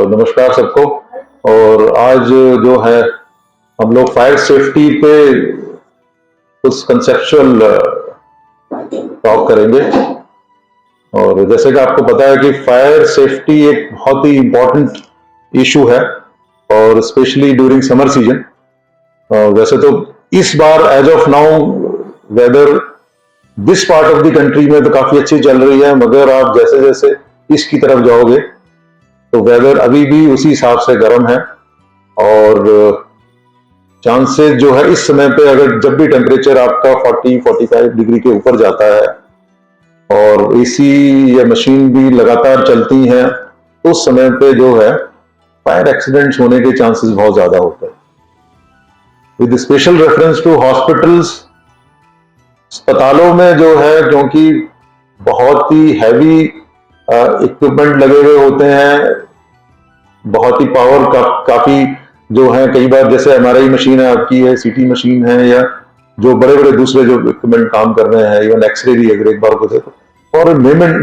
तो नमस्कार सबको। और आज जो है हम लोग फायर सेफ्टी पे कुछ कंसेप्चुअल टॉक करेंगे। और जैसे कि आपको पता है कि फायर सेफ्टी एक बहुत ही इंपॉर्टेंट इशू है, और स्पेशली ड्यूरिंग समर सीजन। वैसे तो इस बार as of now whether this part of the country में तो काफी अच्छी चल रही है, मगर आप जैसे जैसे ईस्ट की तरफ जाओगे तो वेदर अभी भी उसी हिसाब से गर्म है। और चांसेस जो है इस समय पे, अगर जब भी टेम्परेचर आपका 40-45 डिग्री के ऊपर जाता है और एसी या मशीन भी लगातार चलती हैं, तो उस समय पे जो है फायर एक्सीडेंट्स होने के चांसेस बहुत ज्यादा होते हैं। With special reference to hospitals, अस्पतालों में जो है क्योंकि बहुत ही हैवी इक्विपमेंट लगे हुए होते हैं, बहुत ही पावर काफी जो है, कई बार जैसे एमआरआई मशीन है आपकी है, सीटी मशीन है, या जो बड़े बड़े दूसरे जो इक्विपमेंट काम कर रहे हैं, इवन एक्सरे भी अगर एक बार को देखो, और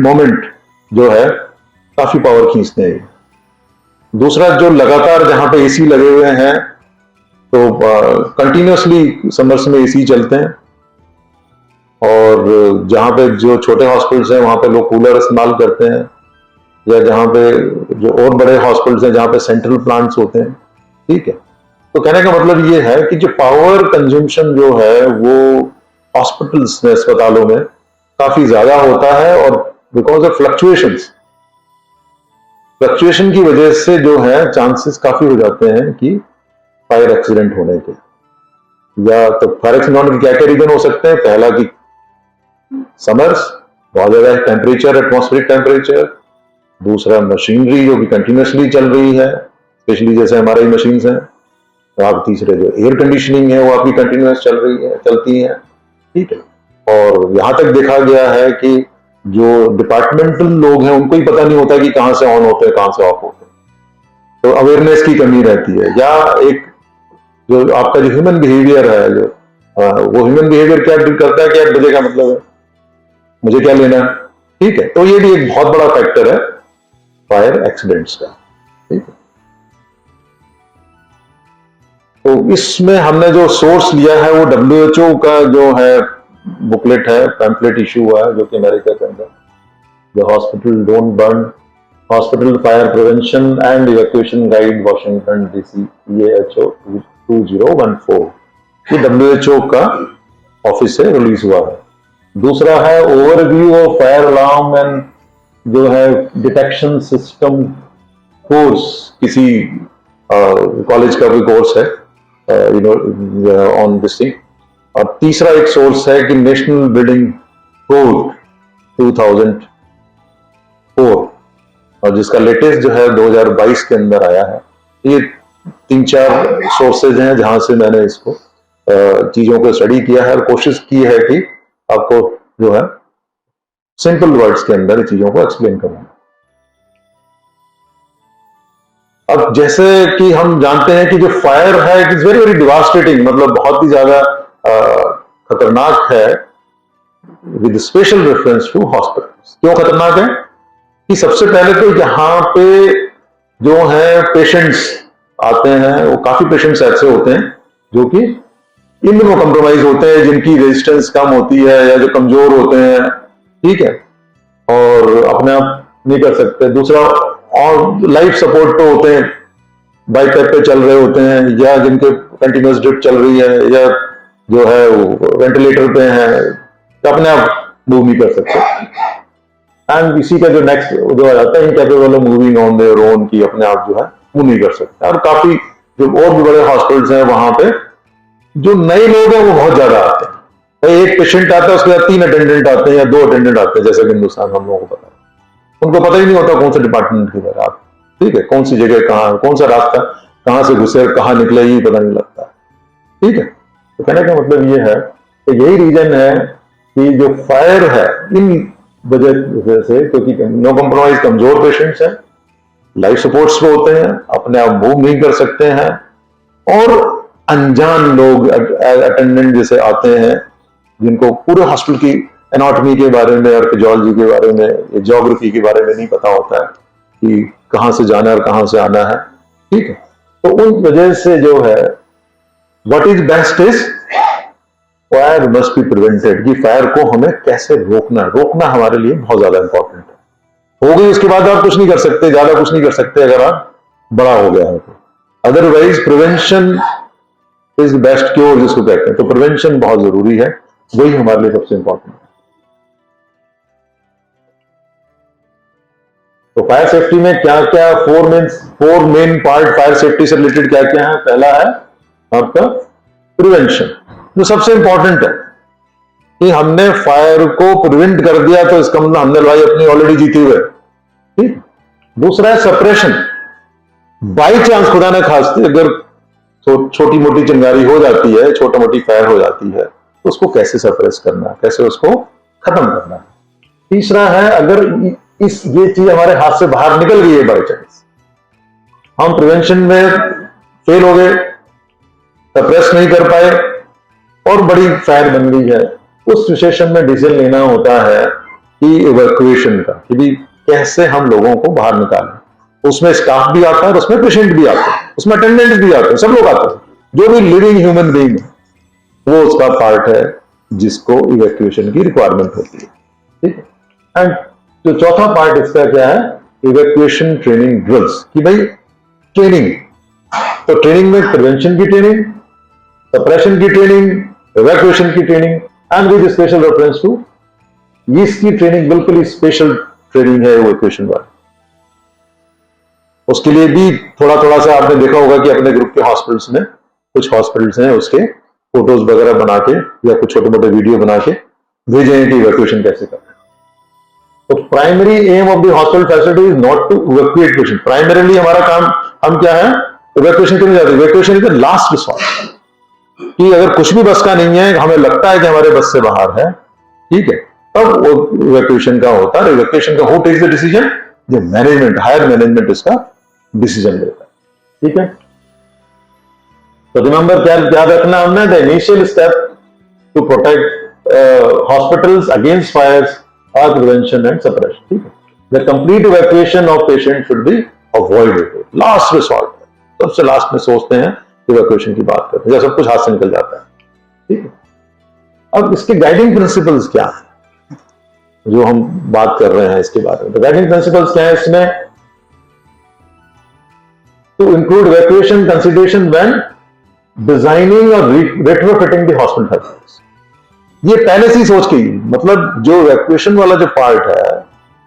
मोमेंट जो है काफी पावर खींचते हैं। दूसरा, जो लगातार जहां पे एसी लगे हुए हैं, तो कंटिन्यूसली समर्स में एसी चलते हैं, और जहां पे जो छोटे हॉस्पिटल्स हैं वहां पे लोग कूलर इस्तेमाल करते हैं, या जहां पे जो और बड़े हॉस्पिटल्स हैं जहां पे सेंट्रल प्लांट्स होते हैं। ठीक है, तो कहने का मतलब ये है कि जो पावर कंजम्पशन जो है वो हॉस्पिटल्स में, अस्पतालों में काफी ज्यादा होता है, और बिकॉज ऑफ फ्लक्चुएशन की वजह से जो है चांसेस काफी हो जाते हैं कि फायर एक्सीडेंट होने के। या तो फायर एक्सीडेंट होने के क्या क्या रीजन हो सकते हैं? पहला कि समर्स, बहुत ज्यादा टेम्परेचर, एटमॉस्फेरिक टेम्परेचर। दूसरा, मशीनरी जो भी कंटिन्यूसली चल रही है, स्पेशली जैसे हमारी मशीन्स हैं। तो आप तीसरे, जो एयर कंडीशनिंग है वो आपकी कंटिन्यूस चल रही है, चलती है। ठीक है, और यहां तक देखा गया है कि जो डिपार्टमेंटल लोग हैं उनको ही पता नहीं होता कि कहां से ऑन होते हैं, कहां से ऑफ होते हैं। तो अवेयरनेस की कमी रहती है, या एक जो आपका जो ह्यूमन बिहेवियर है, जो वो ह्यूमन बिहेवियर क्या करता है, क्या मुझे क्या मतलब है, मुझे क्या लेना। ठीक है, तो ये भी एक बहुत बड़ा फैक्टर है फायर एक्सीडेंट्स का। ठीक है, तो इसमें हमने जो सोर्स लिया है वो WHO का जो है बुकलेट है, पैम्पलेट इशू हुआ है, जो कि अमेरिका के अंदर the hospital don't burn, hospital fire prevention and evacuation guide, Washington DC, PAHO 2014, ये WHO का ऑफिस से रिलीज हुआ है। दूसरा है overview of fire alarm and जो है डिटेक्शन सिस्टम कोर्स, किसी कॉलेज का भी कोर्स है ऑन दिस थिंग। और तीसरा एक सोर्स है कि नेशनल बिल्डिंग कोड 2004, और जिसका लेटेस्ट जो है 2022 के अंदर आया है। ये 3-4 सोर्सेज हैं जहां से मैंने इसको चीजों को स्टडी किया है, और कोशिश की है कि आपको जो है सिंपल वर्ड्स के अंदर चीजों को एक्सप्लेन करना। अब जैसे कि हम जानते हैं कि जो फायर है it is very very devastating, मतलब बहुत ही ज्यादा खतरनाक है, with special reference to hospitals. क्यों खतरनाक है? कि सबसे पहले तो यहाँ पे जो है पेशेंट्स आते हैं, वो काफी पेशेंट्स ऐसे होते हैं जो कि इम्यूनो कॉम्प्रोमाइज होते हैं, जिनकी रेजिस्टेंस कम होती है, या जो कमजोर होते हैं। ठीक है, और अपने आप नहीं कर सकते। दूसरा, और लाइफ सपोर्ट पे होते हैं, बाइक पे चल रहे होते हैं, या जिनके कंटिन्यूस ड्रिप चल रही है, या जो है वो वेंटिलेटर पे हैं, तो अपने आप मूव नहीं कर सकते। एंड इसी का जो नेक्स्ट जो आ जाता है, incapable of moving on their own, की अपने आप जो है मूव नहीं कर सकते। और काफी जो और भी बड़े हॉस्पिटल्स हैं वहां पे जो नए लोग हैं वो बहुत ज्यादा आते हैं। एक पेशेंट आता है, उसके बाद 3 अटेंडेंट आते हैं या 2 अटेंडेंट आते हैं, जैसे कि हिंदुस्तान हम लोगों को पता है। उनको पता ही नहीं होता कौन सा डिपार्टमेंट की तरह आप, ठीक है, कौन सी जगह कहाँ, कौन सा रास्ता कहां से घुसे और कहां निकले, ये पता नहीं लगता। ठीक है, तो कहने का मतलब ये है कि यही रीजन है कि जो फायर है, इन वजह से, क्योंकि नो कॉम्प्रोमाइज कमजोर पेशेंट्स हैं, लाइफ सपोर्ट्स पे होते हैं, अपने आप मूव नहीं कर सकते हैं, और अनजान लोग अटेंडेंट जैसे आते हैं, जिनको पूरे हॉस्पिटल की एनाटॉमी के बारे में और फिजियोलॉजी के बारे में, ज्योग्राफी के बारे में नहीं पता होता है। कि कहां से जाना है और कहां से आना है, ठीक है। तो उन वजह से जो है what is best is fire must be prevented, कि फायर को हमें कैसे रोकना हमारे लिए बहुत ज्यादा इंपॉर्टेंट है। हो गई उसके बाद आप कुछ नहीं कर सकते, ज्यादा कुछ नहीं कर सकते अगर आप बड़ा हो गया है तो। Otherwise prevention is best cure जिसको कहते हैं, तो प्रिवेंशन बहुत जरूरी है, वही हमारे लिए सबसे इंपॉर्टेंट है। तो फायर सेफ्टी में क्या क्या four main part fire safety से रिलेटेड क्या क्या है। पहला है आपका प्रिवेंशन, जो सबसे इंपॉर्टेंट है कि हमने फायर को प्रिवेंट कर दिया तो इसका मतलब हमने लड़ाई अपनी ऑलरेडी जीती हुई है, ठीक। दूसरा है सप्रेशन, बाई चांस खुदा ना खास्ते अगर छोटी मोटी चिंगारी हो जाती है, छोटी मोटी फायर हो जाती है, तो उसको कैसे सप्रेस करना, कैसे उसको खत्म करना। तीसरा है अगर ये चीज हमारे हाथ से बाहर निकल गई है बाई चांस, हम प्रिवेंशन में फेल हो गए, सप्रेस नहीं कर पाए और बड़ी फायर बन गई है, उस सिचुएशन में डिसीजन लेना होता है कि इवैक्यूएशन का, कि भी कैसे हम लोगों को बाहर निकालें। उसमें स्टाफ भी आता है और उसमें पेशेंट भी आता है, उसमें अटेंडेंट भी आते हैं, सब लोग आते हैं, जो भी लिविंग ह्यूमन बीइंग है वो उसका पार्ट है जिसको इवैक्यूएशन की रिक्वायरमेंट होती है, ठीक है। एंड तो चौथा पार्ट इसका क्या है, इवैक्यूएशन ट्रेनिंग ड्रिल्स, कि भाई ट्रेनिंग, तो ट्रेनिंग में प्रिवेंशन की ट्रेनिंग, सप्रेशन की ट्रेनिंग, इवैक्यूएशन की training and with special reference to इसकी ट्रेनिंग बिल्कुल ही स्पेशल ट्रेनिंग है इवैक्यूएशन वाली। उसके लिए भी थोड़ा थोड़ा सा आपने देखा होगा कि अपने ग्रुप के हॉस्पिटल्स में कुछ हॉस्पिटल्स हैं उसके फोटोज वगैरह बना के या कुछ छोटे मोटे वीडियो बना के भेजे हैं कि इवैक्यूएशन कैसे करना है। तो primary aim of the hospital facility is not to evacuate patient, primarily हमारा काम हम क्या है, इवैक्यूएशन के लिए जाते हैं। Evacuation is the last resort, कि अगर कुछ भी बस का नहीं है, हमें लगता है कि हमारे बस से बाहर है, ठीक है, तब वो इवैक्यूएशन का होता है। इवैक्यूएशन का हु टेक्स द डिसीजन, जो मैनेजमेंट, हायर मैनेजमेंट इसका डिसीजन लेता है, ठीक है। तो रिमेंबर क्या याद रखना हमने, the initial step to protect hospitals against fires are prevention and suppression, ठीक है। The complete evacuation of patient should be avoided, last resort, सबसे लास्ट में सोचते हैं इवैक्यूएशन की बात करते हैं जब सब कुछ हाथ से निकल जाता है, ठीक है। अब इसके गाइडिंग प्रिंसिपल्स क्या है जो हम बात कर रहे हैं इसके बारे में, तो गाइडिंग प्रिंसिपल्स क्या है इसमें, to include evacuation consideration when designing or retrofitting the hospital facilities। ये पहले से ही सोच के, मतलब जो evacuation वाला जो पार्ट है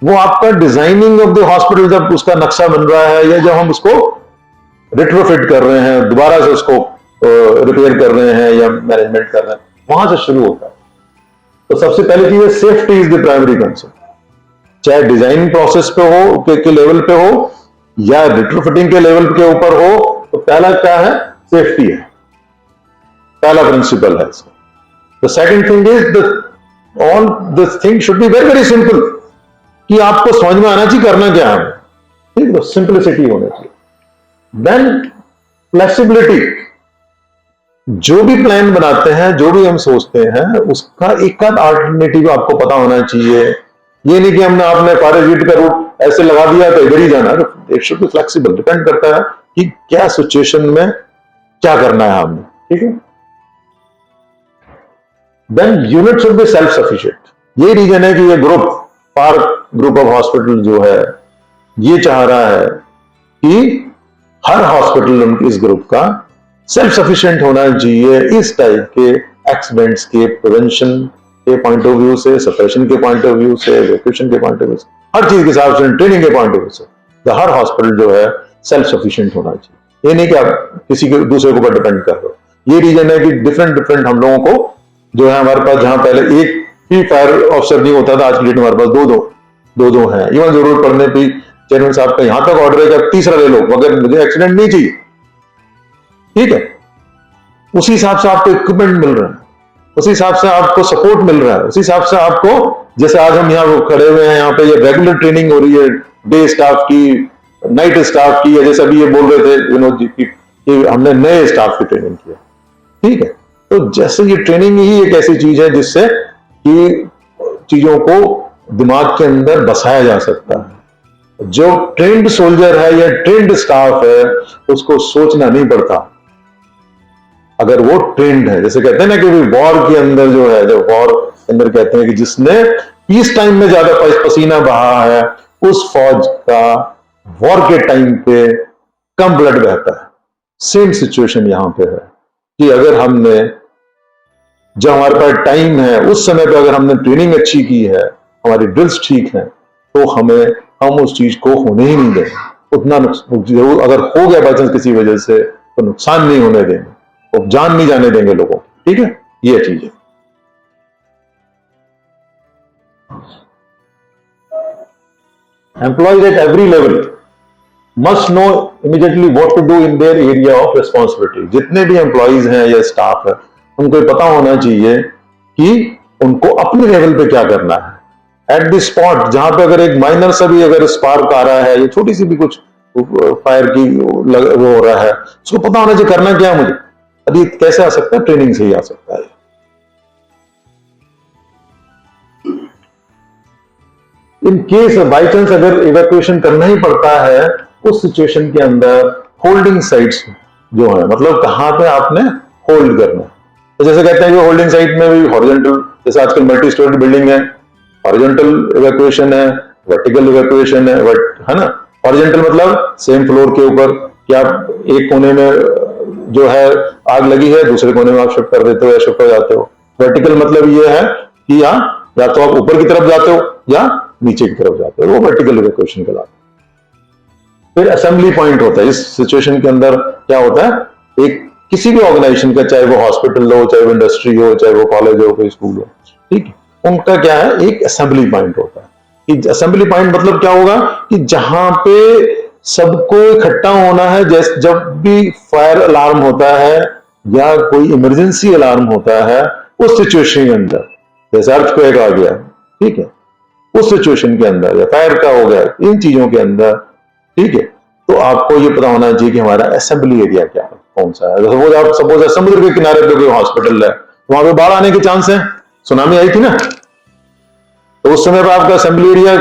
वो आपका डिजाइनिंग ऑफ द हॉस्पिटल, जब उसका नक्शा बन रहा है या जब हम उसको रिट्रोफिट कर रहे हैं, दोबारा से उसको रिपेयर कर रहे हैं या मैनेजमेंट कर रहे हैं, वहां से शुरू होता है। तो सबसे पहले चीज है safety is the primary concern, चाहे डिजाइन प्रोसेस पे हो के लेवल पे हो या रिट्रोफिटिंग के लेवल के ऊपर हो, तो पहला क्या है, सेफ्टी है, पहला प्रिंसिपल है इसका। The second thing is all this thing should be very very simple, कि आपको समझ में आना चाहिए करना क्या है, ठीक है, सिंपलिसिटी होनी चाहिए। देन फ्लेक्सिबिलिटी, जो भी प्लान बनाते हैं, जो भी हम सोचते हैं, उसका एक आध अल्टरनेटिव आपको पता होना चाहिए। ये नहीं कि हमने आपने पैराशूट का रूट ऐसे लगा दिया तो इधर ही जाना, it should be flexible, depend करता है कि क्या सिचुएशन में क्या करना है हमने, ठीक है। Then unit should be self sufficient, ये रीजन है कि ये ग्रुप ऑफ हॉस्पिटल जो है ये चाह रहा है कि हर हॉस्पिटल इस ग्रुप का सेल्फ सफिशिएंट होना चाहिए इस टाइप के एक्सीडेंट्स के प्रिवेंशन के पॉइंट ऑफ व्यू से, सप्रेशन के पॉइंट ऑफ व्यू से, इवैक्यूएशन के पॉइंट ऑफ व्यू से, हर चीज के हिसाब से, ट्रेनिंग के पॉइंट ऑफ व्यू से, तो हर हॉस्पिटल जो है सेल्फ सफिशिएंट होना चाहिए। ये नहीं कि आप किसी के दूसरे के ऊपर डिपेंड कर रहे हो। ये रीजन है कि डिफरेंट हम लोगों को जो है, हमारे पास जहां पहले एक ही फायर ऑफिसर नहीं होता था, आज की डेट में हमारे पास दो है। इवन जरूरत पड़ने पर चेयरमैन साहब का यहां तक ऑर्डर है कि तीसरा ले लो, मगर मुझे एक्सीडेंट नहीं चाहिए, ठीक है। उसी हिसाब से आपको इक्विपमेंट मिल रहा है, उसी हिसाब से आपको सपोर्ट मिल रहा है, उसी हिसाब से आपको, जैसे आज हम यहाँ खड़े हुए हैं, यहाँ पे ये रेगुलर ट्रेनिंग हो रही है, डे स्टाफ की, नाइट स्टाफ की, जैसे अभी ये बोल रहे थे विनोद जी कि हमने नए स्टाफ की ट्रेनिंग की है, ठीक है। तो जैसे ये ट्रेनिंग ही एक ऐसी चीज है जिससे कि चीजों को दिमाग के अंदर बसाया जा सकता है। जो ट्रेंड सोल्जर है या ट्रेंड स्टाफ है उसको सोचना नहीं पड़ता। अगर वो ट्रेंड है, जैसे कहते हैं ना कि वॉर के अंदर जो है, जो वॉर के अंदर कहते हैं कि जिसने पीस टाइम में ज्यादा पसीना बहा है उस फौज का वॉर के टाइम पे कम ब्लड बहता है। सेम सिचुएशन यहां पे है कि अगर हमने, जब हमारे पास टाइम है उस समय पे अगर हमने ट्रेनिंग अच्छी की है, हमारी ड्रिल्स ठीक है, तो हम उस चीज को होने ही नहीं देंगे। उतना जरूर अगर हो गया बाई चांस किसी वजह से तो नुकसान नहीं होने देंगे, तो जान नहीं जाने देंगे लोगों को। ठीक है, ये चीज है। Employees at every level must know immediately what to do in their area of responsibility। जितने भी एम्प्लॉइज हैं या स्टाफ है उनको पता होना चाहिए कि उनको अपने लेवल पे क्या करना है। एट द स्पॉट, जहां पे अगर एक माइनर सा भी अगर स्पार्क आ रहा है या छोटी सी भी कुछ फायर की वो हो रहा है, उसको पता होना चाहिए करना क्या है मुझे। अभी कैसे आ सकता है? ट्रेनिंग से ही आ सकता है। इन केस बाई चांस अगर इवैक्यूएशन करना ही पड़ता है उस सिचुएशन के अंदर होल्डिंग साइट्स जो है, मतलब कहां पे आपने होल्ड करना है। तो जैसे कहते हैं कि होल्डिंग साइट में भी हॉरिजॉन्टल, जैसे आजकल मल्टी स्टोरी बिल्डिंग है, हॉरिजॉन्टल इवैक्यूएशन है, वर्टिकल इवैक्यूएशन है ना। हॉरिजॉन्टल मतलब सेम फ्लोर के ऊपर कि आप एक कोने में जो है आग लगी है, दूसरे कोने में आप शिफ्ट कर देते हो या शिफ्ट हो जाते हो। वर्टिकल मतलब ये है कि या तो आप ऊपर की तरफ जाते हो या नीचे की तरफ जाते हो, वो वर्टिकल इवैक्यूएशन कहलाता है। फिर असेंबली पॉइंट होता है। इस सिचुएशन के अंदर क्या होता है, एक किसी भी ऑर्गेनाइजेशन का, चाहे वो हॉस्पिटल हो, चाहे वो इंडस्ट्री हो, चाहे वो कॉलेज हो, कोई स्कूल हो, ठीक है, उनका क्या है, एक असेंबली पॉइंट होता है। कि असेंबली पॉइंट मतलब क्या होगा कि जहां पे सबको इकट्ठा होना है। जैसे जब भी फायर अलार्म होता है या कोई इमरजेंसी अलार्म होता है उस सिचुएशन के अंदर, जैसे अर्थक्वेक आ गया, ठीक है, उस सिचुएशन के अंदर या फायर का हो गया, इन चीजों के अंदर, ठीक है, तो आपको ये पता होना चाहिए कि हमारा असेंबली एरिया क्या है, कौन सा है। सपोज समुद्र के किनारे पे कोई हॉस्पिटल है, वहां पे बाढ़ आने के चांस है, सुनामी आई थी ना, तो उस समय पर आपका असेंबली एरिया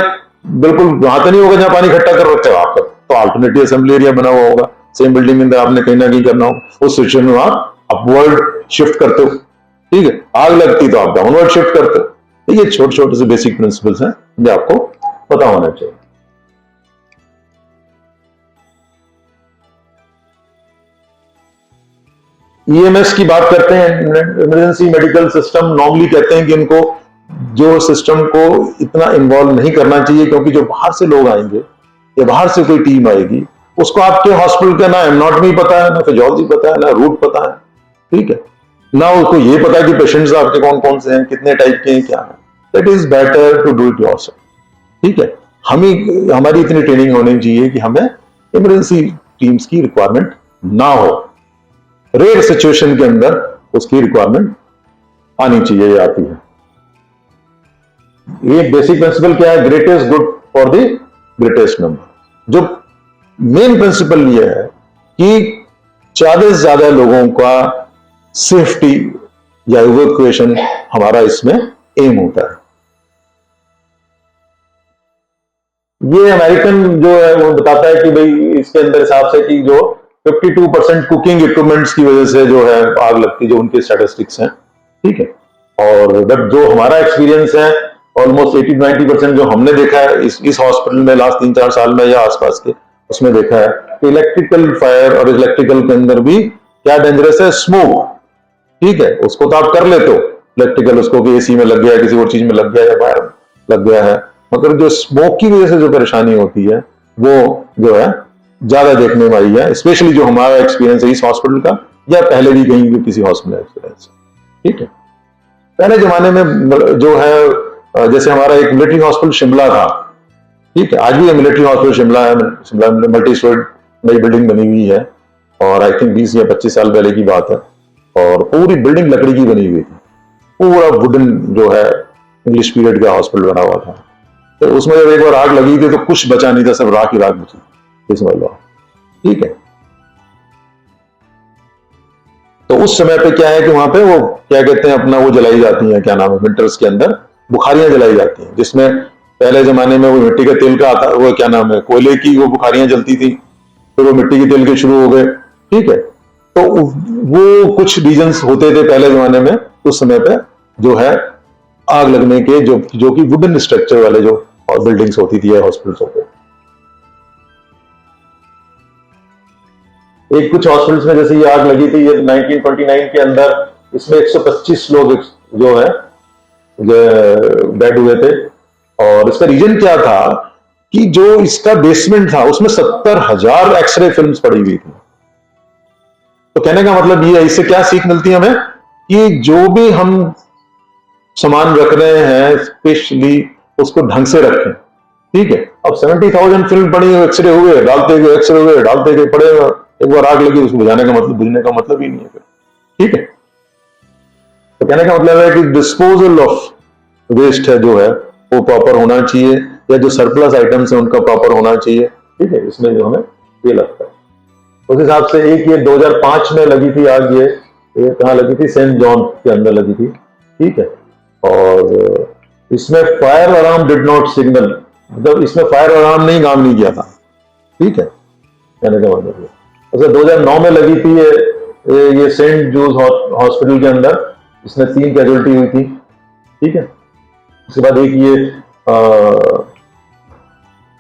बिल्कुल वहां तो नहीं होगा जहां पानी इकट्ठा कर रखते हो आपका, तो अल्टरनेटिव असेंबली एरिया बना हुआ होगा। सेम बिल्डिंग के अंदर आपने कहीं ना कहीं करना होगा। उस सिचुएशन में आप अपवर्ड शिफ्ट करते हो, ठीक है, आग लगती तो आप डाउनवर्ड शिफ्ट करते हो। ये छोटे छोटे से बेसिक प्रिंसिपल्स हैं जो आपको पता होना चाहिए। ईएमएस की बात करते हैं, इमरजेंसी मेडिकल सिस्टम। नॉर्मली कहते हैं कि इनको जो सिस्टम को इतना इन्वॉल्व नहीं करना चाहिए, क्योंकि जो बाहर से लोग आएंगे या बाहर से कोई टीम आएगी, उसको आपके हॉस्पिटल का ना एनाटॉमी पता है, ना फिजियोलॉजी पता है, ना रूट पता है, ठीक है, ना उसको ये पता है कि पेशेंट्स आपके कौन कौन से हैं, कितने टाइप के हैं, क्या है। That is better to do it yourself, ठीक है। हमारी इतनी ट्रेनिंग होनी चाहिए कि हमें इमरजेंसी टीम्स की रिक्वायरमेंट ना हो। रेयर सिचुएशन के अंदर उसकी रिक्वायरमेंट आनी चाहिए, या आती है। ये बेसिक प्रिंसिपल क्या है, greatest good for the greatest number. जो मेन प्रिंसिपल ये है कि ज्यादा से ज्यादा लोगों का सेफ्टी या इवैक्यूएशन हमारा इसमें एम होता है। ये अमेरिकन जो है वो बताता है कि भाई इसके अंदर हिसाब से कि जो 52% कुकिंग इक्विपमेंट्स की वजह से जो है आग लगती, जो उनके स्टैटिस्टिक्स हैं, ठीक है। और जो हमारा एक्सपीरियंस है ऑलमोस्ट 80-90% जो हमने देखा है इस हॉस्पिटल में लास्ट 3-4 साल में या आसपास के, उसमें देखा है कि इलेक्ट्रिकल फायर और इलेक्ट्रिकल के अंदर भी क्या डेंजरस है, स्मोक, ठीक है, उसको तो आप कर लेते हो इलेक्ट्रिकल, उसको कि एसी में लग गया है, किसी और चीज में लग गया है, फायर लग गया है, मगर जो स्मोक की वजह से जो परेशानी होती है वो जो है ज्यादा देखने में आई है। स्पेशली जो हमारा एक्सपीरियंस है इस हॉस्पिटल का या पहले भी कहीं भी किसी हॉस्पिटल एक्सपीरियंस, ठीक है। पहले जमाने में जो है, जैसे हमारा एक मिलिट्री हॉस्पिटल शिमला था, ठीक है, आज भी मिलिट्री हॉस्पिटल शिमला है, शिमला में मल्टी स्टोरी नई बिल्डिंग बनी हुई है, और आई थिंक 20 या 25 साल पहले की बात है, और पूरी बिल्डिंग लकड़ी की बनी हुई थी, पूरा वुडन जो है इंग्लिश पीरियड का हॉस्पिटल बना हुआ था। तो उसमें जब एक बार आग लगी थी तो कुछ बचा नहीं था, सब राख ही राख बची, समझ लो, ठीक है। तो उस समय पे क्या है कि वहां पे वो क्या कहते हैं अपना वो जलाई जाती है, क्या नाम है, विंटर्स के अंदर बुखारियां जलाई जाती हैं, जिसमें पहले जमाने में वो मिट्टी के तेल का आता, वो क्या नाम है, कोयले की वो बुखारियां जलती थी, फिर वो मिट्टी के तेल के शुरू हो गए। ठीक है, तो वो कुछ रीजंस होते थे पहले जमाने में, उस समय पे जो है आग लगने के, जो कि वुडन स्ट्रक्चर वाले जो बिल्डिंग्स होती थी या हॉस्पिटल्स होते। एक कुछ हॉस्पिटल्स में जैसे ये आग लगी थी ये 1929 के अंदर, इसमें 125 लोग जो है डेड हुए थे। और इसका रीजन क्या था कि जो इसका बेसमेंट था उसमें 70,000 एक्सरे फिल्म्स पड़ी हुई थी। तो कहने का मतलब ये है, इससे क्या सीख मिलती है हमें कि जो भी हम सामान रख रहे हैं स्पेशली उसको ढंग से रखें। ठीक है, अब 70,000 फिल्म पड़ी, एक्सरे हुए डालते गए, एक्सरे हुए डालते गए, पड़े, एक बार आग लगी उसको बुझाने का मतलब ही नहीं है फिर। ठीक है, तो कहने का मतलब है कि डिस्पोजल ऑफ वेस्ट है जो है वो प्रॉपर होना चाहिए, या जो सरप्लस आइटम्स है उनका प्रॉपर होना चाहिए। ठीक है, इसमें जो हमें ये लगता है उस हिसाब से। एक ये 2005 में लगी थी आग, ये कहाँ लगी थी, सेंट जॉन के अंदर लगी थी। ठीक है, और इसमें fire alarm did not signal, मतलब इसमें फायर अलार्म नहीं काम नहीं किया था। ठीक है, कहने का मतलब अच्छा 2009 में लगी थी ये सेंट जूज हॉस्पिटल के अंदर, इसमें 3 कैजुअलिटी हुई थी। ठीक है, उसके बाद एक ये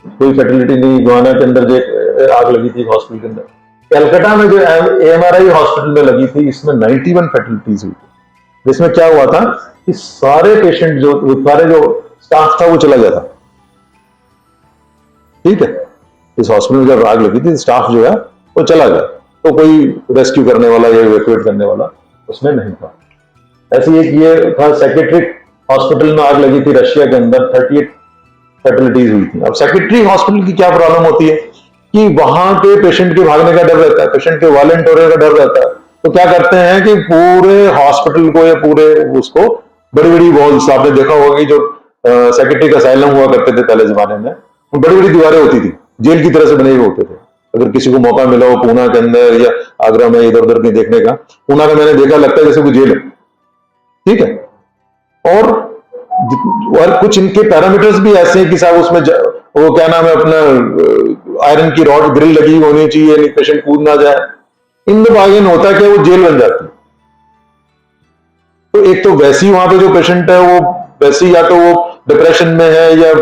कोई फर्टिलिटी नहीं, गोवाना के अंदर जो आग लगी थी हॉस्पिटल के अंदर। कलकत्ता में जो AMRI हॉस्पिटल में लगी थी, इसमें 91 फर्टिलिटीज हुई थी, जिसमें क्या हुआ था कि सारे पेशेंट सारे जो स्टाफ था वो चला गया था। ठीक है, इस हॉस्पिटल में जब आग लगी थी स्टाफ जो है वो चला गया, तो कोई रेस्क्यू करने वाला या इवैक्यूएट करने वाला उसमें नहीं था। ऐसे एक ये था सेक्रेटरी हॉस्पिटल में आग लगी थी रशिया के अंदर, 38 फर्टिलिटीज हुई थी। अब सेक्रेटरी हॉस्पिटल की क्या प्रॉब्लम होती है कि वहां के पेशेंट के भागने का डर रहता है, पेशेंट के वायलेंट होने का डर रहता है, तो क्या करते हैं कि पूरे हॉस्पिटल को या पूरे उसको बड़ी बड़ी वॉल्स, आपने देखा होगा कि जो सेक्रेटरी का असाइलम हुआ करते थे पहले जमाने में, बड़ी बड़ी दीवारें होती थी, जेल की तरह से बने हुए होते थे। अगर किसी को मौका मिला हो पूना के अंदर या आगरा में इधर उधर कहीं देखने का, पूना का मैंने देखा, लगता है जैसे कोई जेल है। ठीक है, और कुछ इनके पैरामीटर्स भी ऐसे हैं कि साहब उसमें वो क्या नाम है अपना आयरन की रॉड ग्रिल लगी होनी चाहिए, पेशेंट कूद ना जाए। इन दो बागिन होता है कि वो जेल बन जाती है। तो एक तो वैसी वहां पे जो पेशेंट है वो वैसी या तो वो डिप्रेशन में है या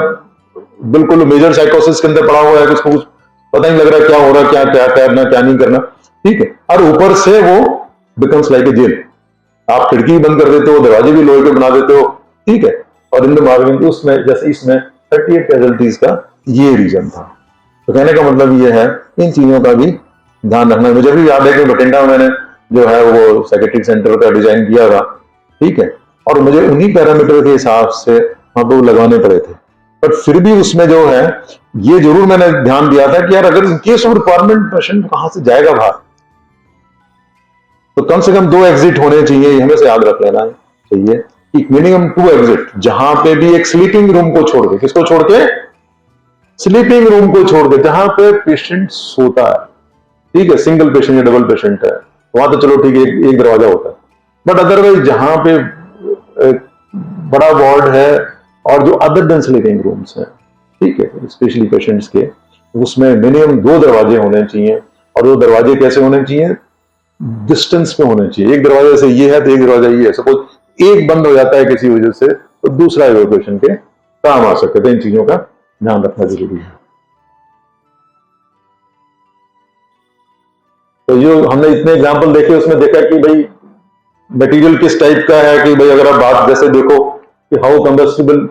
बिल्कुल मेजर साइकोसिस के अंदर पड़ा हुआ है, उसको कुछ पता नहीं लग रहा क्या हो रहा, क्या क्या करना क्या नहीं करना। ठीक है, और ऊपर से वो बिकम्स लाइक ए जेल, आप खिड़की बंद कर देते हो, दरवाजे भी लोहे के बना देते हो। ठीक है, और इन द मार्गेनिंग उसमें जैसे इसमें 38 कैजुअलिटीज का ये रीजन था। तो कहने का मतलब ये है इन चीजों का भी ध्यान रखना। मुझे भी याद है कि बठिंडा में मैंने जो है वो साइकेट्रिक सेंटर का डिजाइन किया था। ठीक है, और मुझे उन्हीं पैरामीटर के हिसाब से वहां पर लगाने पड़े थे, बट फिर भी उसमें जो है ये जरूर मैंने ध्यान दिया था कि यार अगर in case of requirement patient कहां से जाएगा बाहर, तो कम से कम 2 एग्जिट होने चाहिए, हमें से याद रख लेना चाहिए कि मिनिमम 2 एग्जिट, जहां पे भी एक स्लीपिंग रूम को छोड़ के, किसको छोड़ के, स्लीपिंग रूम को छोड़ के, जहां पे पेशेंट सोता है। ठीक है, सिंगल पेशेंट या डबल पेशेंट है वहां तो चलो ठीक है, एक दरवाजा होता है, बट अदरवाइज जहां पे बड़ा वार्ड है और जो अदर देन स्लीपिंग रूम्स हैं, ठीक है, स्पेशली पेशेंट्स के, उसमें मिनिमम 2 दरवाजे होने चाहिए। और वो दरवाजे कैसे होने चाहिए, डिस्टेंस पे होने चाहिए। एक दरवाजा से ये है तो एक दरवाजा ये है, सपोज एक बंद हो जाता है किसी वजह से तो दूसरा इवैक्यूएशन के काम आ सकते थे। इन चीजों का ध्यान रखना जरूरी है। तो जो हमने इतने एग्जाम्पल देखे उसमें देखा कि भाई मटेरियल किस टाइप का है, कि भाई अगर आप बात जैसे देखो कि how combustible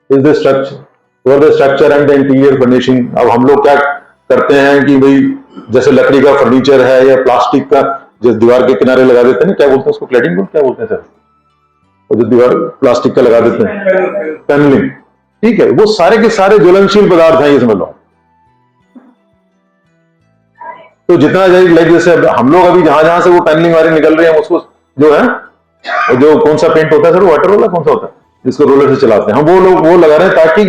is the structure and the interior furnishing. अब हम लोग क्या करते हैं कि भाई जैसे लकड़ी का फर्नीचर है या प्लास्टिक का जो दीवार के किनारे लगा देते हैं ना, क्या बोलते हैं उसको, क्लैडिंग बोर्ड क्या बोलते हैं सर, और जो दीवार प्लास्टिक का लगा देते हैं पैनलिंग, ठीक है, वो सारे के सारे ज्वलनशील पदार्थ हैं, ये समझ लो। तो जितना लाइक जैसे हम लोग अभी जहां जहां से वो पैनलिंग वाले निकल रहे हैं उसको जो है जो कौन सा पेंट होता है सर, वाटर वाला कौन सा होता है जिसको रोलर से चलाते हैं, हम वो लोग वो लगा रहे हैं ताकि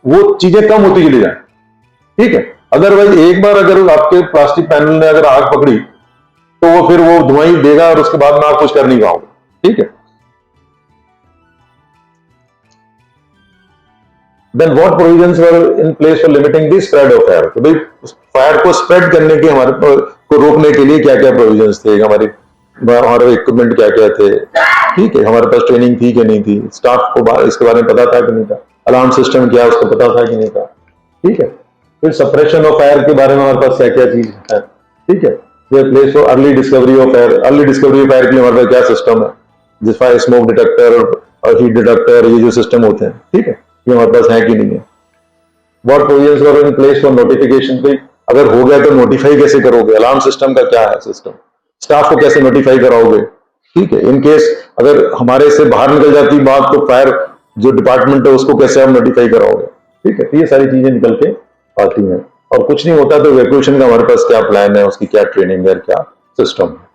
वो चीजें कम होती चली जाए। ठीक है, अदरवाइज एक बार अगर आपके प्लास्टिक पैनल ने अगर आग पकड़ी तो वो फिर वो धुआं ही देगा और उसके बाद में आप कुछ कर नहीं पाओगे। ठीक है, then what provisions were in place for limiting the spread of fire, तो भाई फायर को स्प्रेड करने के हमारे को रोकने के लिए क्या क्या प्रोविजंस थे, हमारे इक्विपमेंट क्या क्या थे, ठीक है, हमारे पास ट्रेनिंग थी कि नहीं थी, स्टाफ को इसके बारे में पता था कि नहीं था, अलार्म सिस्टम क्या उसको पता था कि नहीं था, ठीक है। फिर सप्रेशन ऑफ फायर के बारे में हमारे पास क्या क्या चीज है, ठीक है। Place for early discovery of fire, early discovery of fire के लिए हमारे पास क्या सिस्टम है, जिस फायर स्मोक डिटेक्टर और हीट डिटेक्टर, ये जो सिस्टम होते हैं, ठीक है, ये हमारे पास है कि नहीं है। What provisions were in place for notification, पे अगर हो गया तो नोटिफाई कैसे करोगे, अलार्म सिस्टम का क्या है सिस्टम, स्टाफ को कैसे नोटिफाई कराओगे, ठीक है। इन केस अगर हमारे से बाहर निकल जाती बात तो फायर जो डिपार्टमेंट है उसको कैसे आप नोटिफाई कराओगे, ठीक है। तो ये सारी चीजें निकल के आती हैं, और कुछ नहीं होता तो इवैक्यूएशन का हमारे पास क्या प्लान है, उसकी क्या ट्रेनिंग है, क्या सिस्टम है।